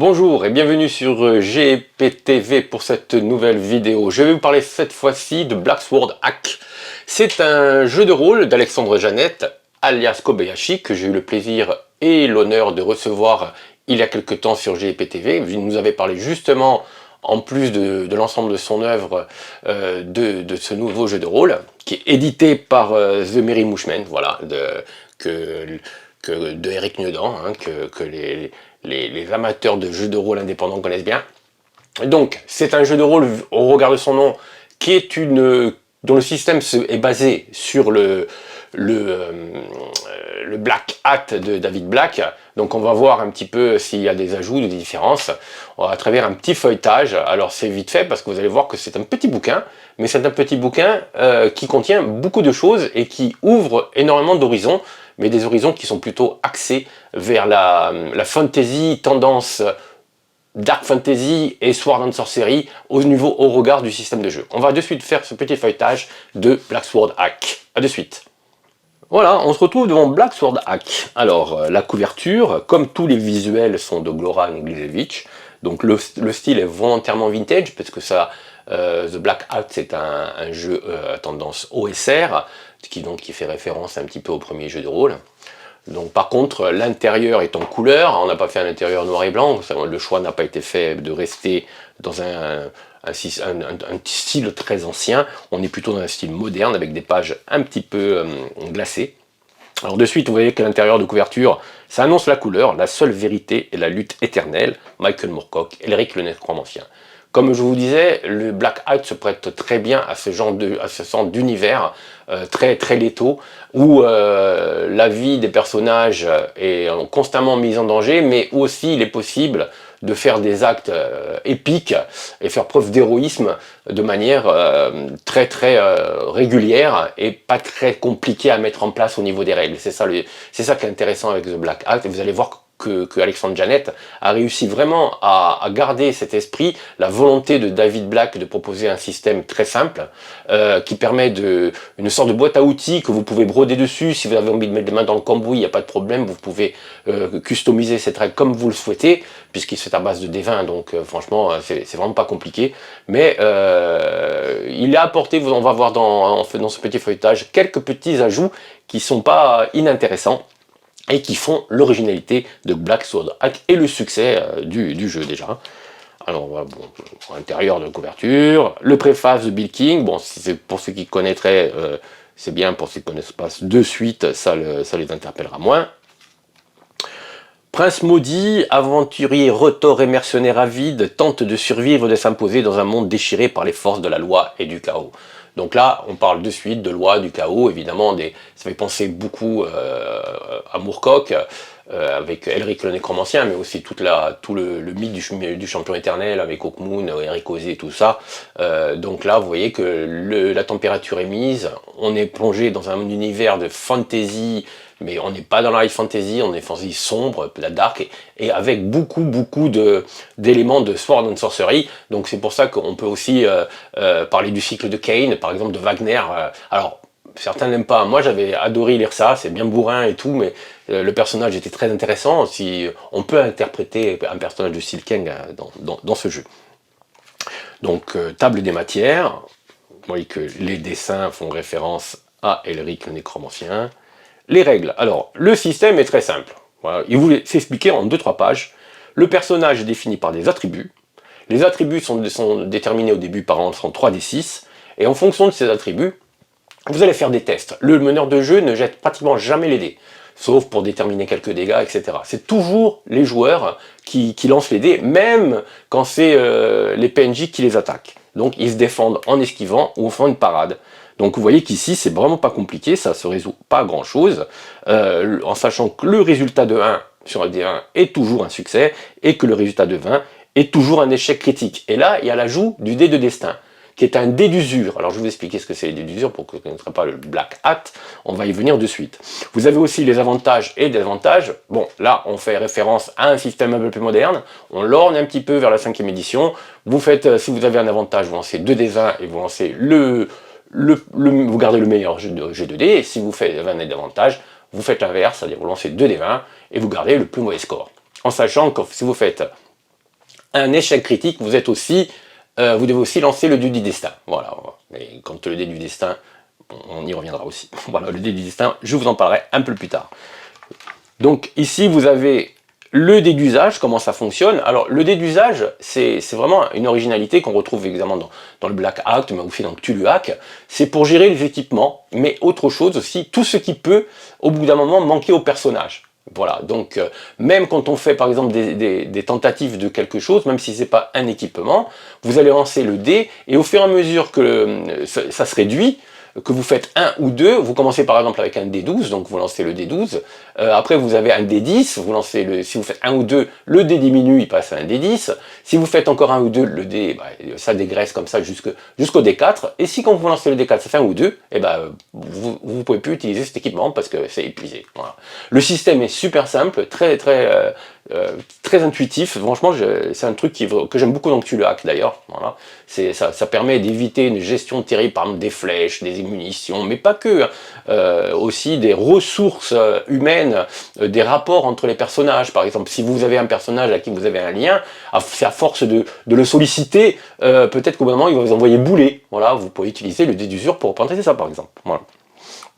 Bonjour et bienvenue sur GPTV pour cette nouvelle vidéo. Je vais vous parler cette fois-ci de Black Sword Hack. C'est un jeu de rôle d'Alexandre Jeannette, alias Kobayashi, que j'ai eu le plaisir et l'honneur de recevoir il y a quelque temps sur GPTV. Il nous avait parlé justement, en plus de l'ensemble de son œuvre, de ce nouveau jeu de rôle, qui est édité par The Merry Moochman, voilà, de Eric Niedan, hein, que les amateurs de jeux de rôle indépendants connaissent bien. Donc, c'est un jeu de rôle, au regard de son nom, qui est dont le système est basé sur le Black Hat de David Black. Donc on va voir un petit peu s'il y a des ajouts, des différences, à travers un petit feuilletage. Alors c'est vite fait parce que vous allez voir que c'est un petit bouquin, mais c'est un petit bouquin qui contient beaucoup de choses et qui ouvre énormément d'horizons, mais des horizons qui sont plutôt axés vers la fantasy, tendance Dark Fantasy et Sword and Sorcery au regard du système de jeu. On va de suite faire ce petit feuilletage de Black Sword Hack. A de suite. Voilà, on se retrouve devant Black Sword Hack. Alors, la couverture, comme tous les visuels, sont de Goran Glisevic. Donc le style est volontairement vintage, parce que ça, The Black Hat, c'est un jeu à tendance OSR, qui fait référence un petit peu au premier jeu de rôle. Donc par contre, l'intérieur est en couleur, on n'a pas fait un intérieur noir et blanc, le choix n'a pas été fait de rester dans un style très ancien, on est plutôt dans un style moderne avec des pages un petit peu glacées. Alors de suite, vous voyez que l'intérieur de couverture, ça annonce la couleur, la seule vérité et la lutte éternelle, Michael Moorcock, Elric le Nécromancien. Comme je vous disais, le Black Hat se prête très bien à ce genre d'univers très létaux, où la vie des personnages est constamment mise en danger, mais où aussi il est possible de faire des actes épiques et faire preuve d'héroïsme de manière très régulière et pas très compliquée à mettre en place au niveau des règles. C'est ça qui est intéressant avec The Black Hat, et vous allez voir que Alexandre Jeannette a réussi vraiment à garder cet esprit, la volonté de David Black de proposer un système très simple qui permet une sorte de boîte à outils que vous pouvez broder dessus. Si vous avez envie de mettre les mains dans le cambouis, il n'y a pas de problème, vous pouvez customiser cette règle comme vous le souhaitez, puisqu'il se fait à base de D20, donc franchement c'est vraiment pas compliqué, mais il a apporté, on va voir dans ce petit feuilletage, quelques petits ajouts qui sont pas inintéressants et qui font l'originalité de Black Sword Hack et le succès du jeu déjà. Alors voilà, bon, intérieur de couverture, le préface de Bill King, bon, c'est pour ceux qui connaîtraient, c'est bien, pour ceux qui ne connaissent pas de suite, ça les interpellera moins. Prince maudit, aventurier retors et mercenaire avide, tente de survivre et de s'imposer dans un monde déchiré par les forces de la loi et du chaos. Donc là, on parle de suite de loi, du chaos, évidemment, ça fait penser beaucoup à Moorcock, avec Elric le Nécromancien, mais aussi tout le mythe du champion éternel avec Hawkmoon, Eric Ozzy et tout ça. Donc là, vous voyez que la température est mise, on est plongé dans un univers de fantasy, mais on n'est pas dans la high fantasy, on est fantasy sombre, la dark, et avec beaucoup d'éléments de Sword and Sorcery. Donc c'est pour ça qu'on peut aussi parler du cycle de Kane, par exemple de Wagner. Alors, certains n'aiment pas, moi j'avais adoré lire ça, c'est bien bourrin et tout, mais le personnage était très intéressant. Si on peut interpréter un personnage de style Kane dans ce jeu. Donc, table des matières, vous voyez que les dessins font référence à Elric le Nécromancien. Les règles. Alors, le système est très simple. Voilà. Il voulait s'expliquer en 2-3 pages. Le personnage est défini par des attributs. Les attributs sont déterminés au début par entrant 3d6. Et en fonction de ces attributs, vous allez faire des tests. Le meneur de jeu ne jette pratiquement jamais les dés, sauf pour déterminer quelques dégâts, etc. C'est toujours les joueurs qui lancent les dés, même quand c'est les PNJ qui les attaquent. Donc ils se défendent en esquivant ou en faisant une parade. Donc vous voyez qu'ici, c'est vraiment pas compliqué, ça se résout pas grand chose, en sachant que le résultat de 1 sur un D1 est toujours un succès, et que le résultat de 20 est toujours un échec critique. Et là, il y a l'ajout du dé de destin, qui est un dé d'usure. Alors je vais vous expliquer ce que c'est les dés d'usure, pour que vous ne connaîtrez pas le Black Hat, on va y venir de suite. Vous avez aussi les avantages et désavantages. Bon, là, on fait référence à un système un peu plus moderne, on lorgne un petit peu vers la 5e édition, vous faites, si vous avez un avantage, vous lancez 2 D20 et vous lancez vous gardez le meilleur jet de dés, et si vous faites 20 et davantage, vous faites l'inverse, c'est-à-dire vous lancez 2 D20 et vous gardez le plus mauvais score. En sachant que si vous faites un échec critique, vous êtes aussi, vous devez aussi lancer le dé du destin. Voilà. Et quand le dé du destin, on y reviendra aussi. Voilà, le dé du destin, je vous en parlerai un peu plus tard. Donc ici, vous avez le dé d'usage, comment ça fonctionne. Alors le dé d'usage, c'est vraiment une originalité qu'on retrouve évidemment dans le Black Hack, mais aussi dans le Cthulhu Hack. C'est pour gérer les équipements, mais autre chose aussi, tout ce qui peut, au bout d'un moment, manquer au personnage. Voilà, donc même quand on fait par exemple des tentatives de quelque chose, même si c'est pas un équipement, vous allez lancer le dé, et au fur et à mesure que ça se réduit, que vous faites 1 ou 2, vous commencez par exemple avec un D12, donc vous lancez le D12, après vous avez un D10, vous lancez si vous faites 1 ou 2, le dé diminue, il passe à un D10, si vous faites encore 1 ou 2, le dé, ça dégraisse comme ça jusqu'au D4, et si quand vous lancez le D4, ça fait 1 ou 2, et vous ne pouvez plus utiliser cet équipement parce que c'est épuisé. Voilà. Le système est super simple, très intuitif, franchement c'est un truc que j'aime beaucoup dans Cthulhu Hack d'ailleurs, voilà. Ça permet d'éviter une gestion terrible, par exemple des flèches, des munitions, mais pas que, aussi des ressources humaines, des rapports entre les personnages. Par exemple, si vous avez un personnage à qui vous avez un lien, c'est à force de le solliciter, peut-être qu'au bout d'un moment il va vous envoyer bouler. Voilà, vous pouvez utiliser le dé d'usure pour représenter ça par exemple. Voilà.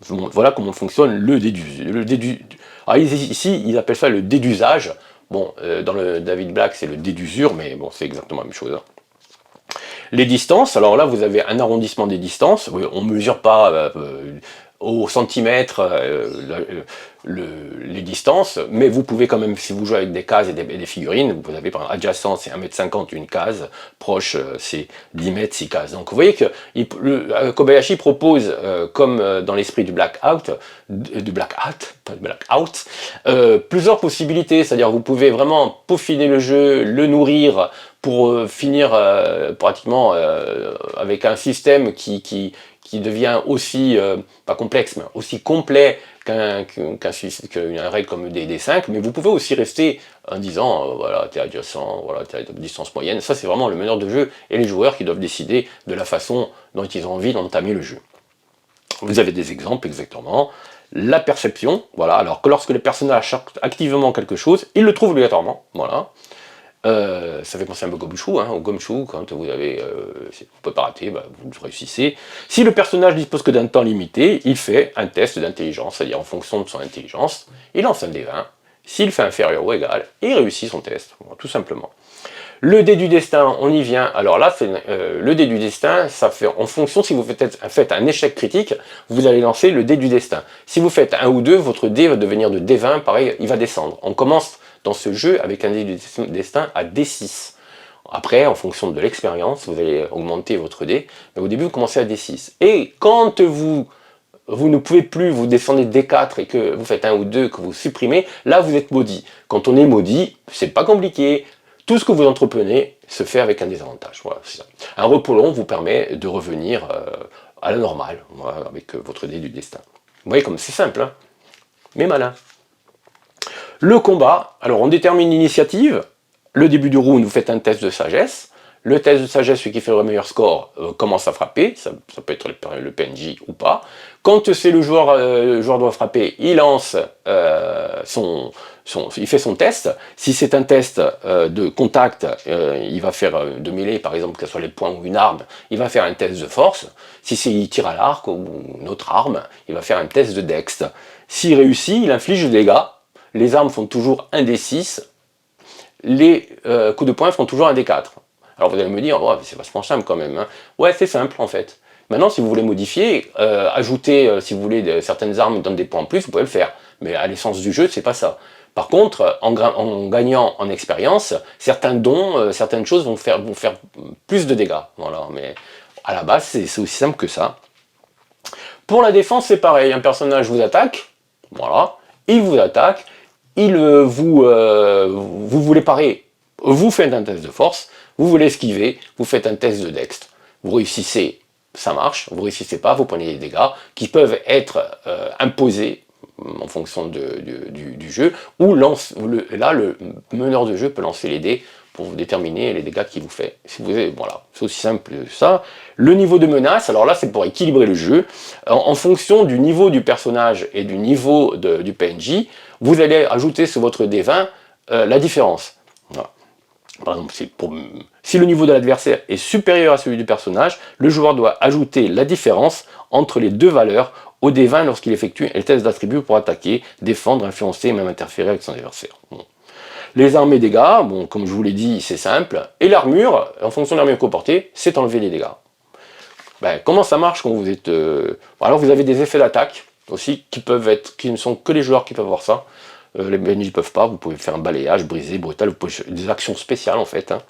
Voilà comment fonctionne le dé d'usure. Alors ici, ils appellent ça le dé d'usage. Bon, dans le David Black, c'est le dé d'usure, mais bon, c'est exactement la même chose. Les distances, alors là, vous avez un arrondissement des distances. On ne mesure pas au centimètre les distances, mais vous pouvez quand même, si vous jouez avec des cases et des figurines, vous avez par exemple adjacent, c'est 1,50 m une case, proche, c'est 10 mètres 6 cases. Donc vous voyez que Kobayashi propose, comme dans l'esprit du Black Out, plusieurs possibilités, c'est-à-dire vous pouvez vraiment peaufiner le jeu, le nourrir, pour finir pratiquement avec un système qui devient aussi, pas complexe, mais aussi complet qu'une règle comme des 5, mais vous pouvez aussi rester en disant, voilà, t'es adjacent, voilà, t'es à distance moyenne. Ça, c'est vraiment le meneur de jeu et les joueurs qui doivent décider de la façon dont ils ont envie d'entamer le jeu. Vous avez des exemples exactement. La perception, voilà, alors que lorsque les personnages cherchent activement quelque chose, ils le trouvent obligatoirement, voilà. Ça fait penser un peu au Gumshoe, quand vous avez, vous ne pouvez pas rater, vous réussissez. Si le personnage dispose que d'un temps limité, il fait un test d'intelligence, c'est-à-dire en fonction de son intelligence, il lance un D20, s'il fait inférieur ou égal, il réussit son test, bon, tout simplement. Le dé du destin, on y vient. Alors là, le dé du destin, ça fait en fonction, si vous faites un échec critique, vous allez lancer le dé du destin. Si vous faites 1 ou 2, votre dé va devenir de D20, pareil, il va descendre. On commence dans ce jeu avec un dé du destin à D6. Après, en fonction de l'expérience, vous allez augmenter votre dé, mais au début, vous commencez à D6. Et quand vous ne pouvez plus, vous descendez D4 et que vous faites 1 ou 2, que vous supprimez, là, vous êtes maudit. Quand on est maudit, c'est pas compliqué. Tout ce que vous entreprenez se fait avec un désavantage. Voilà, c'est ça. Un repos long vous permet de revenir à la normale, voilà, avec votre dé du destin. Vous voyez comme c'est simple, hein, mais malin. Le combat, alors on détermine l'initiative. Le début du round, vous faites un test de sagesse. Le test de sagesse, celui qui fait le meilleur score, commence à frapper. Ça peut être le PNJ ou pas. Quand c'est le joueur doit frapper, il lance il fait son test. Si c'est un test de contact, il va faire de mêlée, par exemple, que ce soit les poings ou une arme, il va faire un test de force. Si il tire à l'arc ou une autre arme, il va faire un test de dex. S'il réussit, il inflige des dégâts. Les armes font toujours un D6. Les coups de poing font toujours un D4. Alors vous allez me dire, oh, c'est vachement simple quand même. Hein. Ouais, c'est simple en fait. Maintenant, si vous voulez modifier, ajouter, si vous voulez, certaines armes donnent des points en plus, vous pouvez le faire. Mais à l'essence du jeu, c'est pas ça. Par contre, en gagnant en expérience, certains dons, certaines choses vont faire plus de dégâts. Voilà. Mais à la base, c'est aussi simple que ça. Pour la défense, c'est pareil. Un personnage vous attaque, voilà, il vous attaque, vous voulez parer, vous faites un test de force, vous voulez esquiver, vous faites un test de dex. Vous réussissez, ça marche, vous réussissez pas, vous prenez des dégâts qui peuvent être imposés en fonction du jeu, ou là le meneur de jeu peut lancer les dés pour vous déterminer les dégâts qu'il vous fait. Si vous avez, voilà, c'est aussi simple que ça. Le niveau de menace, alors là c'est pour équilibrer le jeu, en fonction du niveau du personnage et du niveau du PNJ, vous allez ajouter sur votre D20 la différence. Voilà. Par exemple, si le niveau de l'adversaire est supérieur à celui du personnage, le joueur doit ajouter la différence entre les deux valeurs au D20 lorsqu'il effectue un test d'attribut pour attaquer, défendre, influencer et même interférer avec son adversaire. Bon. Les armées dégâts, bon, comme je vous l'ai dit, c'est simple. Et l'armure, en fonction de l'armure que vous portez, c'est enlever les dégâts. Ben, comment ça marche quand vous êtes... Alors vous avez des effets d'attaque aussi qui ne sont que les joueurs qui peuvent avoir ça. Les PNJ ne peuvent pas, vous pouvez faire un balayage, briser, brutal, vous pouvez des actions spéciales en fait. Hein.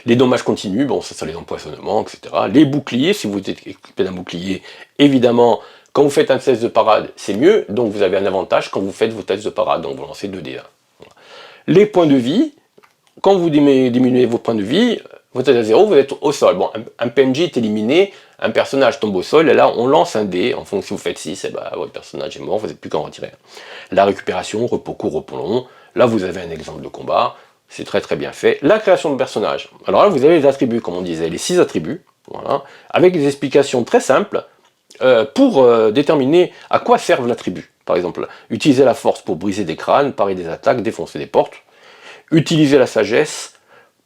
Les dommages continus, bon ça les empoisonnements, etc. Les boucliers, si vous êtes équipé d'un bouclier, évidemment, quand vous faites un test de parade, c'est mieux, donc vous avez un avantage quand vous faites vos tests de parade, donc vous lancez 2 dés. Les points de vie, quand vous diminuez vos points de vie, vous êtes à 0, vous êtes au sol. Bon, un PNJ est éliminé, un personnage tombe au sol, et là on lance un dé, en fonction si vous faites 6, et ben, votre personnage est mort, vous n'avez plus qu'à en retirer. La récupération, repos court, repos long, là vous avez un exemple de combat, c'est très très bien fait. La création de personnage, alors là vous avez les attributs, comme on disait, les 6 attributs, voilà, avec des explications très simples, pour déterminer à quoi servent l'attribut. Par exemple, utiliser la force pour briser des crânes, parer des attaques, défoncer des portes. Utiliser la sagesse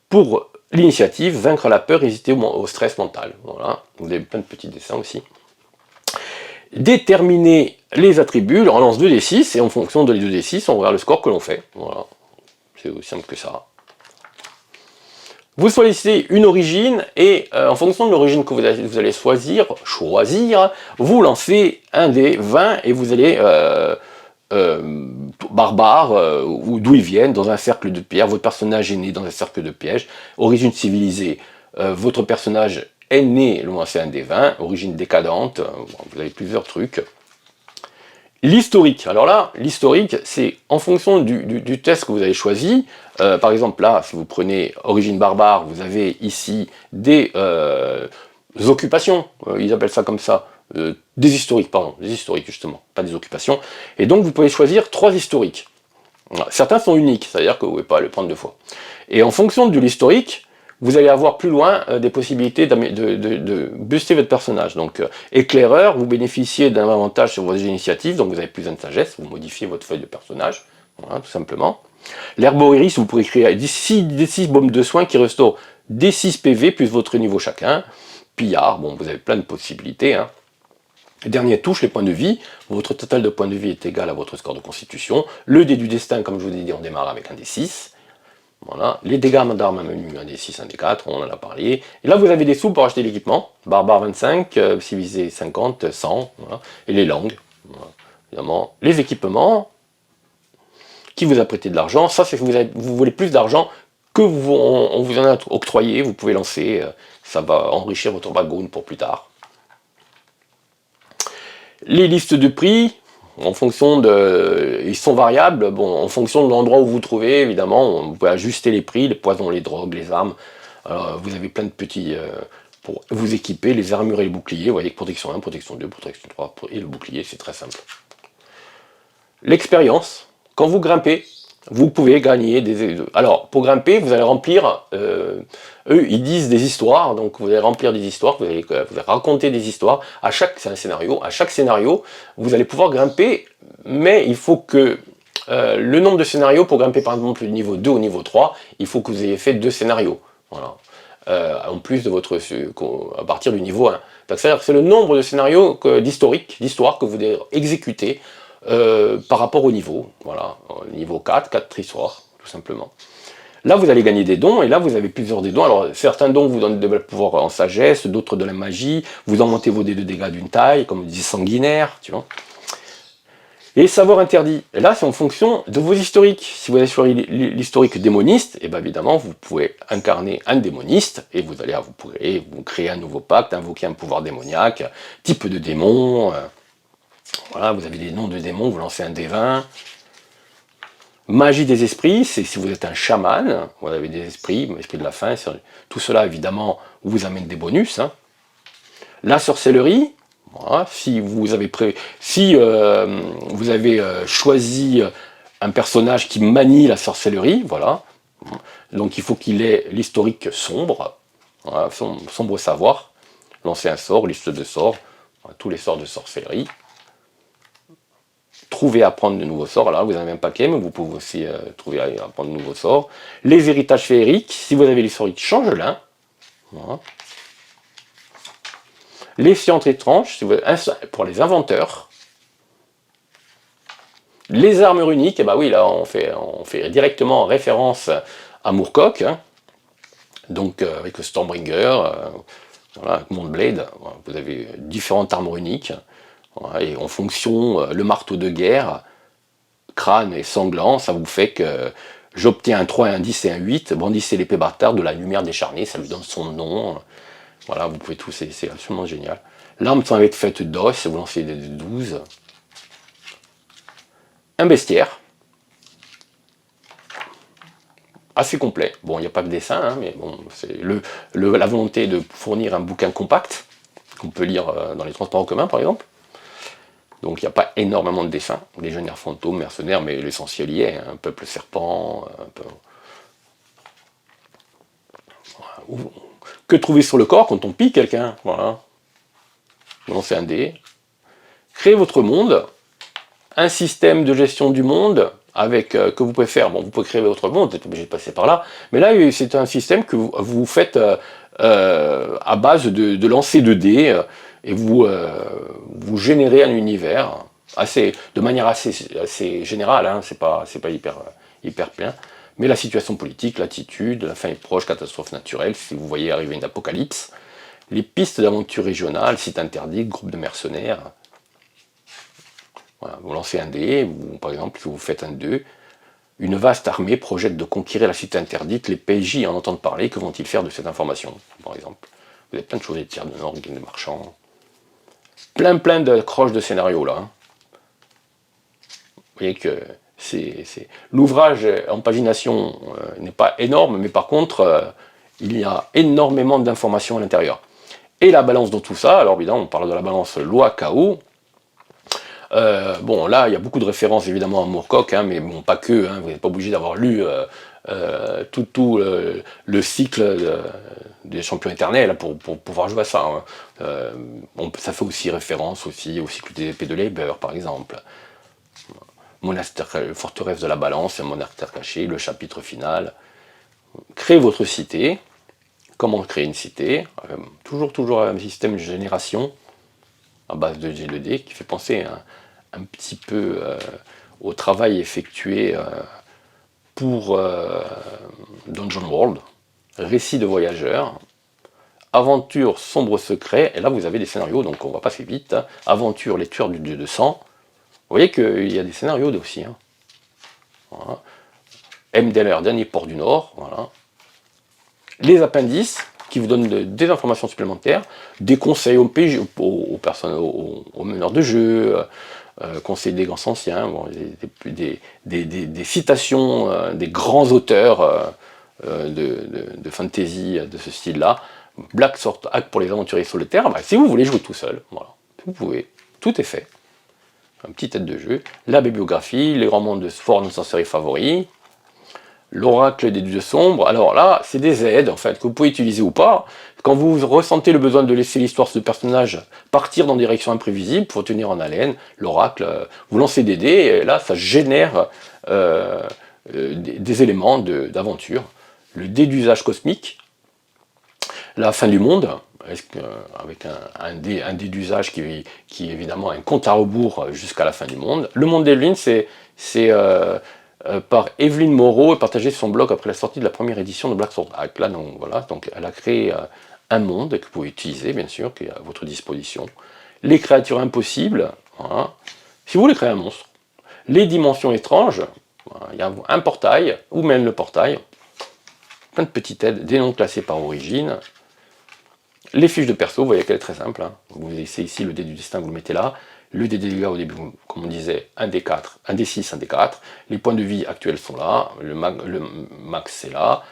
pour l'initiative, vaincre la peur, résister au stress mental. Voilà, vous avez plein de petits dessins aussi. Déterminer les attributs, on lance 2d6 et en fonction de les 2d6, on regarde le score que l'on fait. Voilà, c'est aussi simple que ça. Vous choisissez une origine et en fonction de l'origine que vous allez choisir, vous lancez un des 20 et vous allez barbare ou d'où ils viennent, dans un cercle de pierre. Votre personnage est né dans un cercle de piège. Origine civilisée, votre personnage est né, loin c'est un des 20. Origine décadente, vous avez plusieurs trucs. L'historique, alors là, l'historique, c'est en fonction du test que vous avez choisi. Par exemple, là, si vous prenez origine barbare, vous avez ici des occupations, ils appellent ça comme ça, des historiques, pardon, des historiques justement, pas des occupations. Et donc, vous pouvez choisir 3 historiques. Certains sont uniques, c'est-à-dire que vous ne pouvez pas le prendre 2 fois. Et en fonction de l'historique, vous allez avoir plus loin des possibilités de booster votre personnage. Donc, éclaireur, vous bénéficiez d'un avantage sur vos initiatives, donc vous avez plus de sagesse, vous modifiez votre feuille de personnage, voilà, tout simplement. L'herboriste, vous pourrez créer des 6 bombes de soins qui restaurent des 6 PV plus votre niveau chacun. Pillard, bon, vous avez plein de possibilités. Hein. Dernière touche, les points de vie. Votre total de points de vie est égal à votre score de constitution. Le dé du destin, comme je vous ai dit, on démarre avec un dé 6. Voilà, les dégâts d'armes à menu, un des 6, un des 4, on en a parlé. Et là, vous avez des sous pour acheter l'équipement. Barbare 25, civilisé 50, 100, voilà. Et les langues, voilà. Évidemment. Les équipements, qui vous a prêté de l'argent, ça c'est que vous voulez plus d'argent que on vous en a octroyé, vous pouvez lancer, ça va enrichir votre background pour plus tard. Les listes de prix, en fonction de... Ils sont variables, bon, en fonction de l'endroit où vous vous trouvez, évidemment, vous pouvez ajuster les prix, les poisons, les drogues, les armes. Alors, vous avez plein de petits... pour vous équiper, les armures et les boucliers, vous voyez que protection 1, protection 2, protection 3, et le bouclier, c'est très simple. L'expérience, quand vous grimpez, vous pouvez gagner des... Alors, pour grimper, vous allez remplir... eux, ils disent des histoires, donc vous allez remplir des histoires, vous allez raconter des histoires. C'est un scénario. À chaque scénario, vous allez pouvoir grimper, mais il faut que... le nombre de scénarios, pour grimper par exemple du niveau 2 au niveau 3, il faut que vous ayez fait 2 scénarios. Voilà. En plus de votre... à partir du niveau 1. C'est-à-dire que c'est le nombre de scénarios d'histoire que vous devez exécuter par rapport au niveau, voilà, niveau 4 histoires, tout simplement. Là, vous allez gagner des dons, et là, vous avez plusieurs des dons. Alors, certains dons vous donnent des pouvoirs en sagesse, d'autres de la magie, vous augmentez vos dés de dégâts d'une taille, comme on dit sanguinaire, tu vois. Et savoir interdit, et là, c'est en fonction de vos historiques. Si vous avez sur l'historique démoniste, et bien évidemment, vous pouvez incarner un démoniste, et vous pourrez vous créer un nouveau pacte, invoquer un pouvoir démoniaque, type de démon... Voilà, vous avez des noms de démons, vous lancez un D20. Magie des esprits, c'est si vous êtes un chaman, vous avez des esprits, l'esprit de la faim, tout cela évidemment vous amène des bonus. Hein. La sorcellerie, voilà, si vous avez choisi un personnage qui manie la sorcellerie, voilà, donc il faut qu'il ait l'historique sombre, voilà, sombre savoir, lancer un sort, liste de sorts, voilà, tous les sorts de sorcellerie. trouver à apprendre de nouveaux sorts. Là, vous avez un paquet, mais vous pouvez aussi trouver à apprendre de nouveaux sorts. Les héritages féeriques, si vous avez l'historique, change-l'un. Voilà. Les sciences étranges, pour les inventeurs. Les armes runiques, et bah oui, là, on fait directement référence à Moorcock, hein. Donc, avec le Stormbringer, voilà, avec Montblade, voilà, vous avez différentes armes runiques. Voilà, et en fonction, le marteau de guerre, crâne et sanglant, ça vous fait que j'obtiens un 3, un 10 et un 8, brandissez l'épée bâtarde de la lumière décharnée, ça lui donne son nom. Voilà, vous pouvez tout, c'est absolument génial. L'arme sans être faite d'os, vous lancez des 12. Un bestiaire. Assez complet. Bon, il n'y a pas de dessin, hein, mais bon, c'est la volonté de fournir un bouquin compact, qu'on peut lire dans les transports en commun, par exemple. Donc il n'y a pas énormément de dessins, légionnaires fantômes, mercenaires, mais l'essentiel y est, hein, un peuple serpent, un peu... Voilà. Que trouver sur le corps quand on pille quelqu'un? Voilà. Lancez un dé. Créez votre monde, un système de gestion du monde, avec que vous pouvez faire, bon, vous pouvez créer votre monde, vous êtes obligé de passer par là, mais là c'est un système que vous faites à base de lancer de dés, et vous générez un univers de manière assez générale, hein, c'est pas hyper plein, mais la situation politique, l'attitude, la fin est proche, catastrophe naturelle, si vous voyez arriver une apocalypse, les pistes d'aventure régionales, sites interdits, groupes de mercenaires. Voilà, vous lancez un dé, ou par exemple, si vous faites un 2, une vaste armée projette de conquérir la cité interdite, les PJ en entendent parler, que vont-ils faire de cette information, par exemple? Vous avez plein de choses, des tiers de Nord, des marchands, plein d'accroches de scénarios là. Hein. Vous voyez que l'ouvrage en pagination n'est pas énorme, mais par contre, il y a énormément d'informations à l'intérieur. Et la balance dans tout ça, alors évidemment, on parle de la balance loi-chaos. Bon, là, il y a beaucoup de références évidemment à Moorcock, hein, mais bon, pas que, hein, vous n'êtes pas obligé d'avoir lu tout le cycle des champions éternels pour pouvoir jouer à ça. Hein. Ça fait aussi référence aussi au cycle des épées de Leiber, par exemple. Monastère, forteresse de la balance, un monastère caché, le chapitre final. Créez votre cité. Comment créer une cité? Toujours un système de génération à base de G2D qui fait penser un petit peu au travail effectué pour Dungeon World. Récit de voyageurs, aventure sombre secret, et là vous avez des scénarios, donc on va passer vite. Hein. Aventure, les tueurs du dieu de sang. Vous voyez qu'il y a des scénarios aussi. Hein. Voilà. MDLR, dernier port du Nord. Voilà. Les appendices, qui vous donnent des informations supplémentaires, des conseils aux PJ, aux personnes, aux meneurs de jeu, conseils des grands anciens, bon, des citations des grands auteurs de fantasy de ce style-là. Black Sword Hack pour les aventuriers solitaires, bah, si vous voulez jouer tout seul, voilà, vous pouvez, tout est fait. Un petit tête de jeu, la bibliographie, les romans de Sforn, sans série favoris, l'oracle des dieux sombres. Alors là, c'est des aides en fait que vous pouvez utiliser ou pas. Quand vous ressentez le besoin de laisser l'histoire de ce personnage partir dans des directions imprévisibles pour tenir en haleine, l'oracle, vous lancez des dés et là ça génère des éléments d'aventure. Le dé d'usage cosmique, la fin du monde, avec un dé d'usage qui est évidemment un compte à rebours jusqu'à la fin du monde. Le monde d'Evelyn, c'est par Evelyn Moreau et partagé sur son blog après la sortie de la première édition de Black Sword Hack. Là, donc, voilà, donc elle a créé un monde que vous pouvez utiliser, bien sûr, qui est à votre disposition. Les créatures impossibles, voilà. Si vous voulez créer un monstre. Les dimensions étranges, voilà. Il y a un portail, où mène le portail, plein de petites aides, des noms classés par origine. Les fiches de perso, vous voyez qu'elle est très simple. Hein. Vous laissez ici le dé du destin, vous le mettez là. Le dé des dégâts au début, comme on disait, un d 4, un d 6, un d 4. Les points de vie actuels sont là. Le max, c'est là.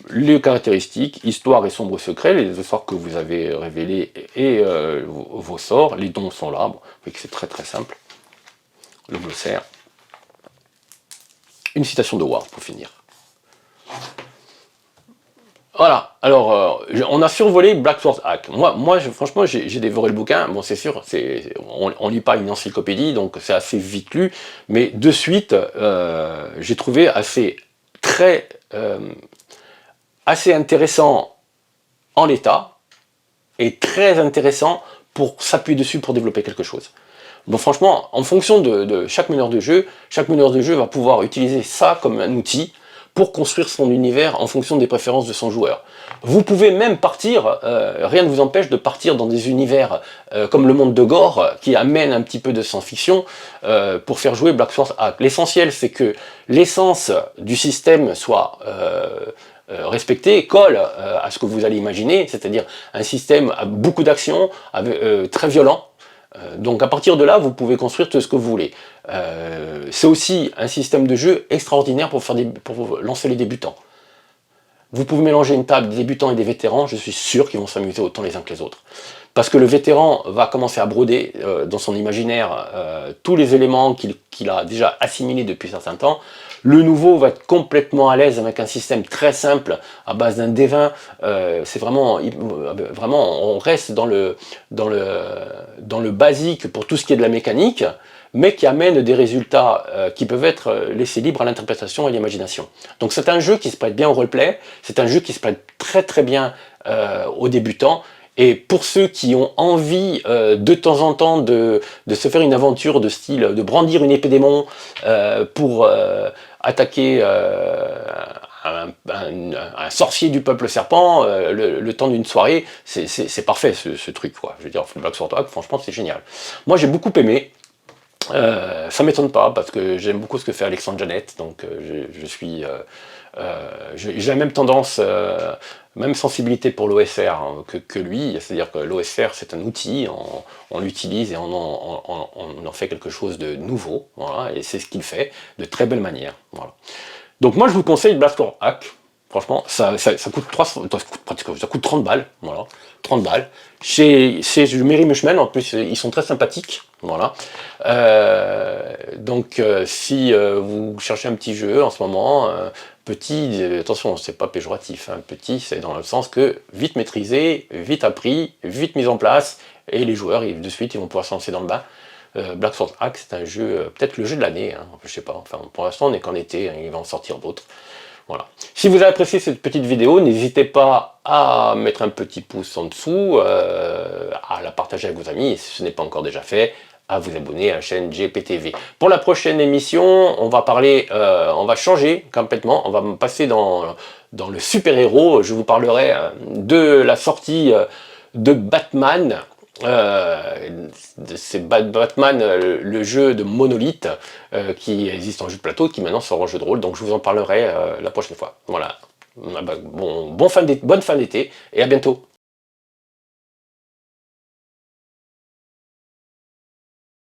Les caractéristiques, histoire et sombre secret, les sorts que vous avez révélés et vos sorts. Les dons sont là. Bon, vous voyez que c'est très très simple. Le glossaire. Une citation de Ward pour finir. Voilà, alors on a survolé Black Sword Hack. Franchement, j'ai dévoré le bouquin. Bon, c'est sûr, on lit pas une encyclopédie, donc c'est assez vite lu, mais de suite, j'ai trouvé assez intéressant en l'état, et très intéressant pour s'appuyer dessus pour développer quelque chose. Bon, franchement, en fonction de chaque meneur de jeu va pouvoir utiliser ça comme un outil pour construire son univers en fonction des préférences de son joueur. Vous pouvez même partir, rien ne vous empêche de partir dans des univers comme le monde de Gore, qui amène un petit peu de science-fiction, pour faire jouer Black Sword Hack. L'essentiel, c'est que l'essence du système soit respectée, colle à ce que vous allez imaginer, c'est-à-dire un système à beaucoup d'actions, très violent. Donc à partir de là, vous pouvez construire tout ce que vous voulez. C'est aussi un système de jeu extraordinaire pour lancer les débutants. Vous pouvez mélanger une table des débutants et des vétérans, je suis sûr qu'ils vont s'amuser autant les uns que les autres. Parce que le vétéran va commencer à broder dans son imaginaire tous les éléments qu'il a déjà assimilés depuis un certain temps. Le nouveau va être complètement à l'aise avec un système très simple à base d'un D20. C'est vraiment, on reste dans le basique pour tout ce qui est de la mécanique, mais qui amène des résultats qui peuvent être laissés libres à l'interprétation et à l'imagination. Donc c'est un jeu qui se prête bien au roleplay, c'est un jeu qui se prête très très bien aux débutants, et pour ceux qui ont envie de temps en temps de se faire une aventure de style, de brandir une épée démon pour attaquer un sorcier du peuple serpent le temps d'une soirée, c'est parfait ce truc, quoi. Je veux dire, Black Sword Hack, franchement c'est génial. Moi j'ai beaucoup aimé. Ça m'étonne pas parce que j'aime beaucoup ce que fait Alexandre Jeanette, donc j'ai la même tendance, même sensibilité pour l'OSR hein, que lui, c'est-à-dire que l'OSR c'est un outil, on l'utilise et on en fait quelque chose de nouveau, voilà, et c'est ce qu'il fait de très belle manière. Voilà. Donc moi je vous conseille Black Sword Hack. Franchement, ça coûte 30 balles, voilà, 30 balles. Chez Merry Mushman, en plus, ils sont très sympathiques, voilà. Si vous cherchez un petit jeu en ce moment, petit, attention, c'est pas péjoratif, hein, petit, c'est dans le sens que vite maîtrisé, vite appris, vite mis en place, et les joueurs, de suite, ils vont pouvoir se lancer dans le bain. Black Sword Hack, c'est un jeu, peut-être le jeu de l'année, hein, je sais pas, enfin, pour l'instant, on n'est qu'en été, hein, il va en sortir d'autres. Voilà. Si vous avez apprécié cette petite vidéo, n'hésitez pas à mettre un petit pouce en dessous, à la partager avec vos amis, et si ce n'est pas encore déjà fait, à vous abonner à la chaîne GPTV. Pour la prochaine émission, on va changer complètement, on va passer dans le super-héros, je vous parlerai de la sortie de Batman, c'est Batman, le jeu de Monolith qui existe en jeu de plateau, qui maintenant sort en jeu de rôle, donc je vous en parlerai la prochaine fois. Voilà. Bonne fin d'été et à bientôt.